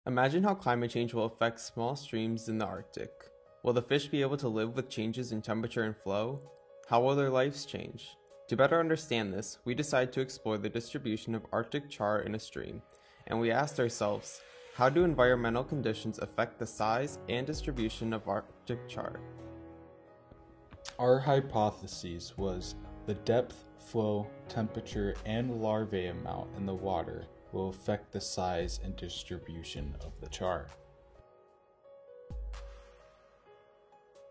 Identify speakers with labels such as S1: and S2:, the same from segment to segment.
S1: Imagine how climate change will affect small streams in the Arctic. Will the fish be able to live with changes in temperature and flow? How will their lives change? To better understand this, we decided to explore the distribution of Arctic char in a stream, and we asked ourselves, how do environmental conditions affect the size and distribution of Arctic char?
S2: Our hypothesis was the depth, flow, temperature, and larvae amount in the water will affect the size and distribution of the char.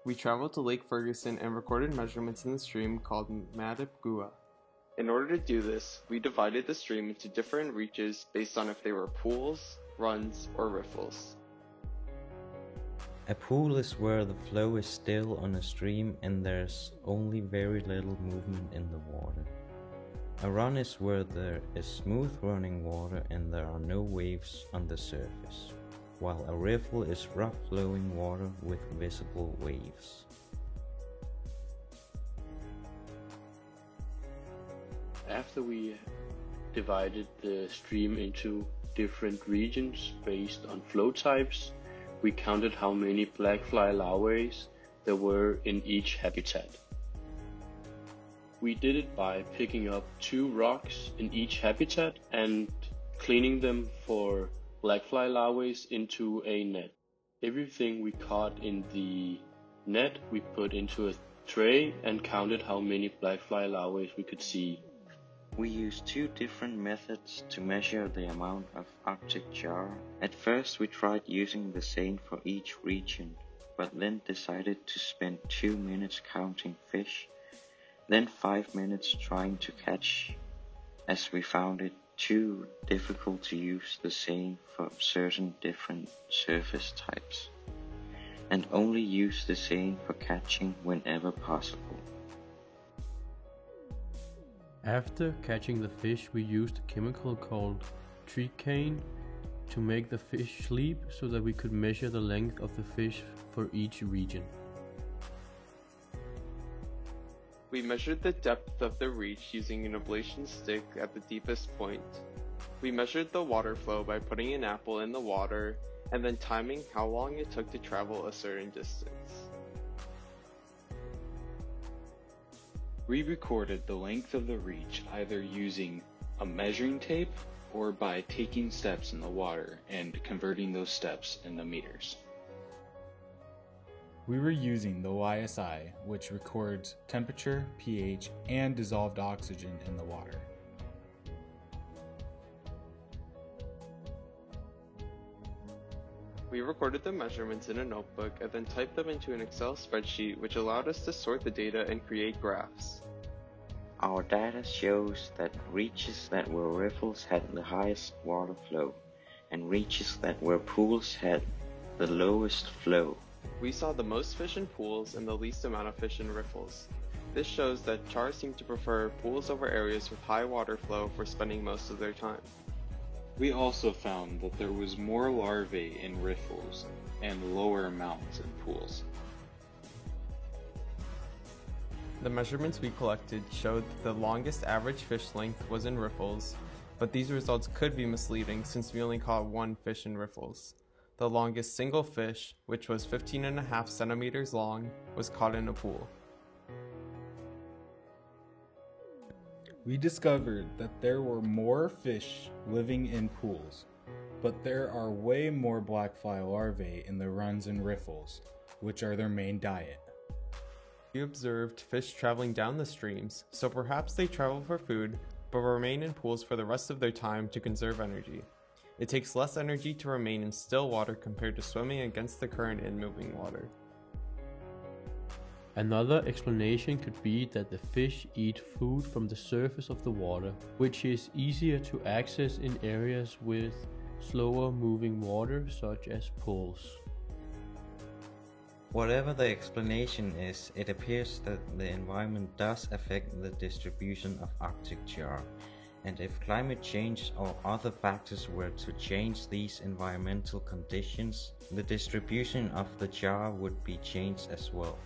S1: We traveled to Lake Ferguson and recorded measurements in the stream called Matapgua. In order to do this, we divided the stream into different reaches based on if they were pools, runs, or riffles.
S3: A pool is where the flow is still on a stream and there's only very little movement in the water. A run is where there is smooth running water and there are no waves on the surface, while a riffle is rough flowing water with visible waves.
S4: After we divided the stream into different regions based on flow types, we counted how many blackfly larvae there were in each habitat. We did it by picking up 2 rocks in each habitat and cleaning them for blackfly larvae into a net. Everything we caught in the net we put into a tray and counted how many blackfly larvae we could see.
S3: We used 2 different methods to measure the amount of Arctic char. At first we tried using the same for each region, but then decided to spend 2 minutes counting fish, then 5 minutes trying to catch, as we found it too difficult to use the same for certain different surface types, and only use the same for catching whenever possible.
S5: After catching the fish, we used a chemical called trecane to make the fish sleep so that we could measure the length of the fish for each region.
S1: We measured the depth of the reach using an ablation stick at the deepest point. We measured the water flow by putting an apple in the water and then timing how long it took to travel a certain distance.
S6: We recorded the length of the reach either using a measuring tape or by taking steps in the water and converting those steps into meters.
S2: We were using the YSI, which records temperature, pH, and dissolved oxygen in the water.
S1: We recorded the measurements in a notebook and then typed them into an Excel spreadsheet, which allowed us to sort the data and create graphs.
S3: Our data shows that reaches that were riffles had the highest water flow, and reaches that were pools had the lowest flow.
S1: We saw the most fish in pools and the least amount of fish in riffles. This shows that char seem to prefer pools over areas with high water flow for spending most of their time.
S6: We also found that there was more larvae in riffles and lower amounts in pools.
S1: The measurements we collected showed that the longest average fish length was in riffles, but these results could be misleading since we only caught 1 fish in riffles. The longest single fish, which was 15.5 centimeters long, was caught in a pool.
S2: We discovered that there were more fish living in pools, but there are way more blackfly larvae in the runs and riffles, which are their main diet.
S1: We observed fish traveling down the streams, so perhaps they travel for food, but remain in pools for the rest of their time to conserve energy. It takes less energy to remain in still water compared to swimming against the current in moving water.
S5: Another explanation could be that the fish eat food from the surface of the water, which is easier to access in areas with slower moving water such as pools.
S3: Whatever the explanation is, it appears that the environment does affect the distribution of Arctic char, and if climate change or other factors were to change these environmental conditions, the distribution of the char would be changed as well.